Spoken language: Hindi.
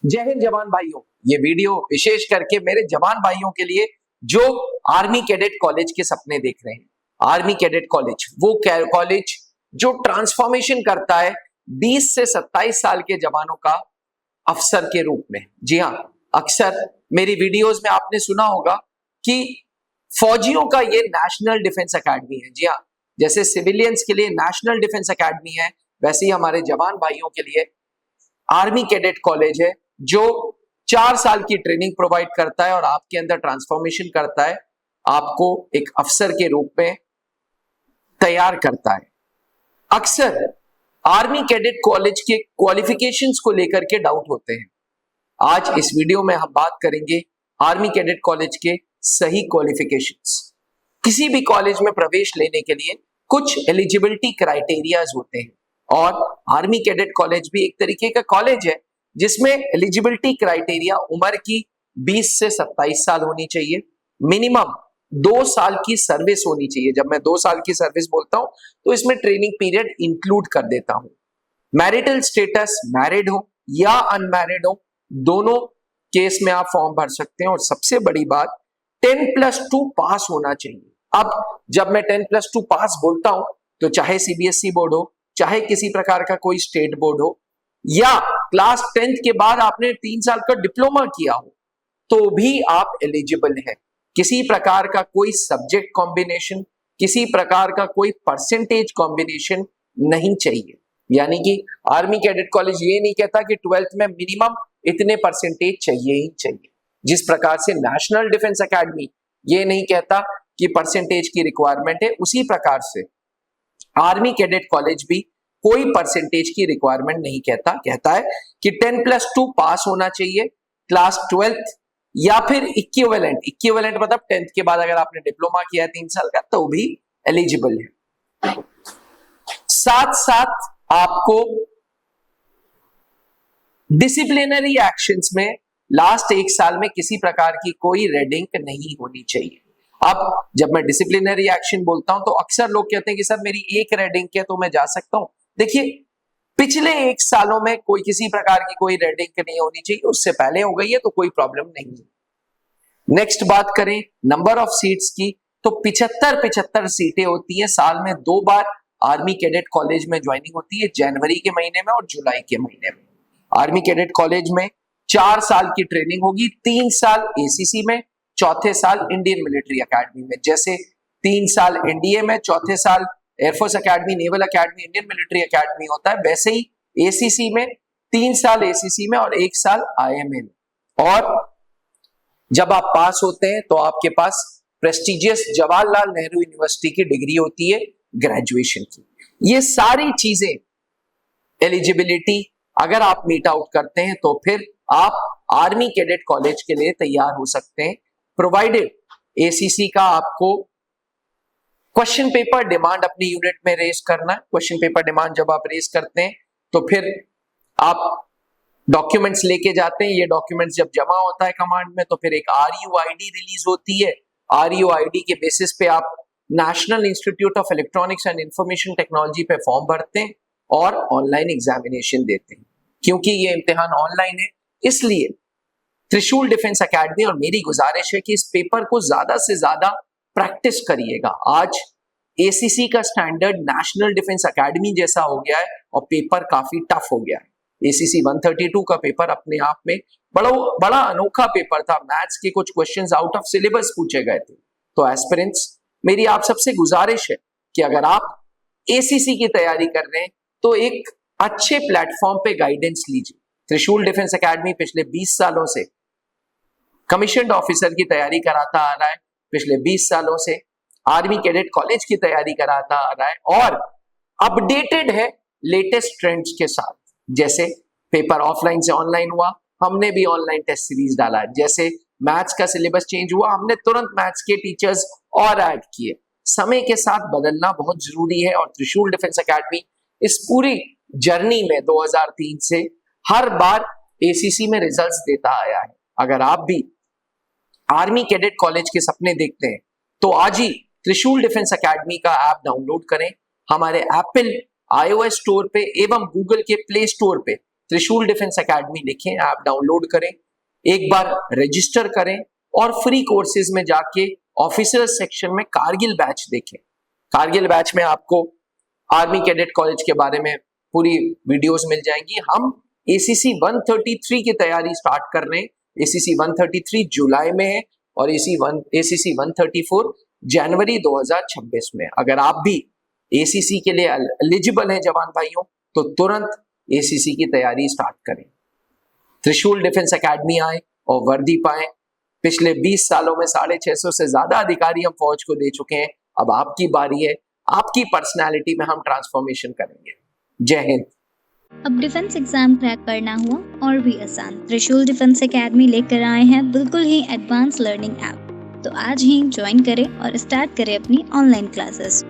जय हिंद जवान भाइयों। ये वीडियो विशेष करके मेरे जवान भाइयों के लिए जो आर्मी कैडेट कॉलेज के सपने देख रहे हैं। आर्मी कैडेट कॉलेज वो कॉलेज जो ट्रांसफॉर्मेशन करता है 20 से 27 साल के जवानों का अफसर के रूप में। जी हाँ, अक्सर मेरी वीडियोस में आपने सुना होगा कि फौजियों का ये नेशनल डिफेंस एकेडमी है। जी हाँ, जैसे सिविलियंस के लिए नेशनल डिफेंस एकेडमी है, वैसे ही हमारे जवान भाइयों के लिए आर्मी कैडेट कॉलेज है जो 4 साल की ट्रेनिंग प्रोवाइड करता है और आपके अंदर ट्रांसफॉर्मेशन करता है, आपको एक अफसर के रूप में तैयार करता है। अक्सर आर्मी कैडेट कॉलेज के क्वालिफिकेशंस को लेकर के डाउट होते हैं। आज इस वीडियो में हम बात करेंगे आर्मी कैडेट कॉलेज के सही क्वालिफिकेशंस। किसी भी कॉलेज में प्रवेश लेने के लिए कुछ एलिजिबिलिटी क्राइटेरियाज होते हैं और आर्मी कैडेट कॉलेज भी एक तरीके का कॉलेज है जिसमें एलिजिबिलिटी क्राइटेरिया उम्र की 20 से 27 साल होनी चाहिए, मिनिमम 2 साल की सर्विस होनी चाहिए। जब मैं 2 साल की सर्विस बोलता हूं तो इसमें ट्रेनिंग पीरियड इंक्लूड कर देता हूं। मैरिटल स्टेटस मैरिड हो या अनमैरिड हो, दोनों केस में आप फॉर्म भर सकते हैं। और सबसे बड़ी बात 10+2 पास होना चाहिए। अब जब मैं 10+2 पास बोलता हूं तो चाहे सीबीएसई बोर्ड हो, चाहे किसी प्रकार का कोई स्टेट बोर्ड हो, या क्लास 10th के बाद आपने 3 साल का डिप्लोमा किया हो, तो भी आप एलिजिबल हैं। किसी प्रकार का कोई सब्जेक्ट कॉम्बिनेशन, किसी प्रकार का कोई परसेंटेज कॉम्बिनेशन नहीं चाहिए। यानी कि आर्मी कैडेट कॉलेज ये नहीं कहता कि 12th में मिनिमम इतने परसेंटेज चाहिए ही चाहिए, जिस प्रकार से नेशनल डिफेंस एकेडमी ये नहीं कहता कि परसेंटेज की रिक्वायरमेंट है, उसी प्रकार से आर्मी कैडेट कॉलेज भी कोई परसेंटेज की रिक्वायरमेंट नहीं कहता है कि 10+2 पास होना चाहिए, क्लास 12th या फिर इक्विवेलेंट मतलब 10th के बाद अगर आपने डिप्लोमा किया है 3 साल का तो भी एलिजिबल है। साथ साथ आपको डिसिप्लिनरी एक्शंस में लास्ट 1 साल में किसी प्रकार की कोई रेडिंग नहीं होनी चाहिए। अब जब मैं डिसिप्लिनरी एक्शन बोलता हूं तो अक्सर लोग कहते हैं कि सर मेरी एक रेडिंग है तो मैं जा सकता हूं। देखिए, पिछले 1 सालों में कोई किसी प्रकार की कोई रेडिंग नहीं होनी चाहिए, उससे पहले हो गई है तो कोई प्रॉब्लम नहीं है। नेक्स्ट बात करें नंबर ऑफ सीट्स की, तो 75 सीटें होती है। साल में 2 बार आर्मी कैडेट कॉलेज में ज्वाइनिंग होती है, जनवरी के महीने में और जुलाई के महीने में। आर्मी कैडेट कॉलेज में 4 साल की ट्रेनिंग होगी, 3 साल एसीसी में, चौथे साल इंडियन मिलिट्री एकेडमी में। जैसे 3 साल एनडीए में, चौथे साल air force academy, naval academy, Indian military academy होता है, वैसे ही एसीसी में 3 साल एसीसी में और 1 साल आईएमए में। और जब आप पास होते हैं तो आपके पास प्रेस्टिजियस जवाहरलाल नेहरू यूनिवर्सिटी की डिग्री होती है ग्रेजुएशन की। ये सारी चीजें एलिजिबिलिटी अगर आप मीट आउट करते हैं तो फिर आप आर्मी कैडेट कॉलेज के लिए तैयार हो सकते हैं, प्रोवाइडेड एसीसी का आपको क्वेश्चन पेपर डिमांड अपनी यूनिट में रेज करना है। क्वेश्चन पेपर डिमांड जब आप रेज करते हैं तो फिर आप डॉक्यूमेंट्स लेके जाते हैं। ये डॉक्यूमेंट्स जब जमा होता है कमांड में तो फिर एक आरयूआईडी रिलीज होती है। आरयूआईडी के बेसिस पे आप national institute of electronics and information technology पे फॉर्म भरते हैं और ऑनलाइन एग्जामिनेशन देते हैं। क्योंकि ये इम्तिहान ऑनलाइन है, इसलिए त्रिशूल डिफेंस एकेडमी और मेरी गुजारिश है कि इस पेपर को ज्यादा से ज्यादा प्रैक्टिस करिएगा। आज एसीसी का स्टैंडर्ड नेशनल डिफेंस एकेडमी जैसा हो गया है और पेपर काफी टफ हो गया है। एसीसी 132 का पेपर अपने आप में बड़ा अनोखा पेपर था। मैथ्स के कुछ क्वेश्चंस आउट ऑफ सिलेबस पूछे गए थे। तो एस्पिरेंट्स, मेरी आप सबसे गुजारिश है कि अगर आप एसीसी की तैयारी कर रहे हैं तो एक अच्छे प्लेटफॉर्म पे गाइडेंस लीजिए। त्रिशूल डिफेंस एकेडमी पिछले 20 सालों से कमीशन्ड ऑफिसर की तैयारी कराता आ रहा है, पिछले 20 सालों से आर्मी कैडेट कॉलेज की तैयारी कराता आ रहा है और अपडेटेड है लेटेस्ट ट्रेंड्स के साथ। जैसे पेपर ऑफलाइन से ऑनलाइन हुआ, हमने भी ऑनलाइन टेस्ट सीरीज डाला है। जैसे मैथ्स का सिलेबस चेंज हुआ, हमने तुरंत मैथ्स के टीचर्स और ऐड किए। समय के साथ बदलना बहुत जरूरी है और त्रिशूल डिफेंस एकेडमी इस पूरी जर्नी में 2003 से हर बार एसीसी में रिजल्ट्स देता आया है। अगर आप भी आर्मी कैडेट कॉलेज के सपने देखते हैं तो आज ही त्रिशूल डिफेंस एकेडमी का ऐप डाउनलोड करें। हमारे एप्पल आईओएस स्टोर पे एवं गूगल के प्ले स्टोर पे त्रिशूल डिफेंस एकेडमी लिखें, ऐप डाउनलोड करें, एक बार रजिस्टर करें और फ्री कोर्सेज में जाके ऑफिसर्स सेक्शन में कारगिल बैच देखें। कारगिल बैच में आपको आर्मी कैडेट कॉलेज के बारे में पूरी वीडियोस मिल जाएंगी। हम ACC 133 की तैयारी स्टार्ट कर रहे हैं। ACC 133 जुलाई में है और ACC 134 जनवरी 2026 में। अगर आप भी ACC के लिए एलिजिबल हैं जवान भाइयों, तो तुरंत ACC की तैयारी स्टार्ट करें। त्रिशूल डिफेंस एकेडमी आए और वर्दी पाएं। पिछले 20 सालों में 650 से ज्यादा अधिकारी हम फौज को दे चुके हैं। अब आपकी बारी है, आपकी पर्सनालिटी में हम ट्रांसफॉर्मेशन करेंगे। जय हिंद। अब डिफेंस एग्जाम क्रैक करना हुआ और भी आसान, त्रिशूल डिफेंस एकेडमी लेकर आए हैं बिल्कुल ही एडवांस लर्निंग ऐप। तो आज ही ज्वाइन करें और स्टार्ट करें अपनी ऑनलाइन क्लासेस।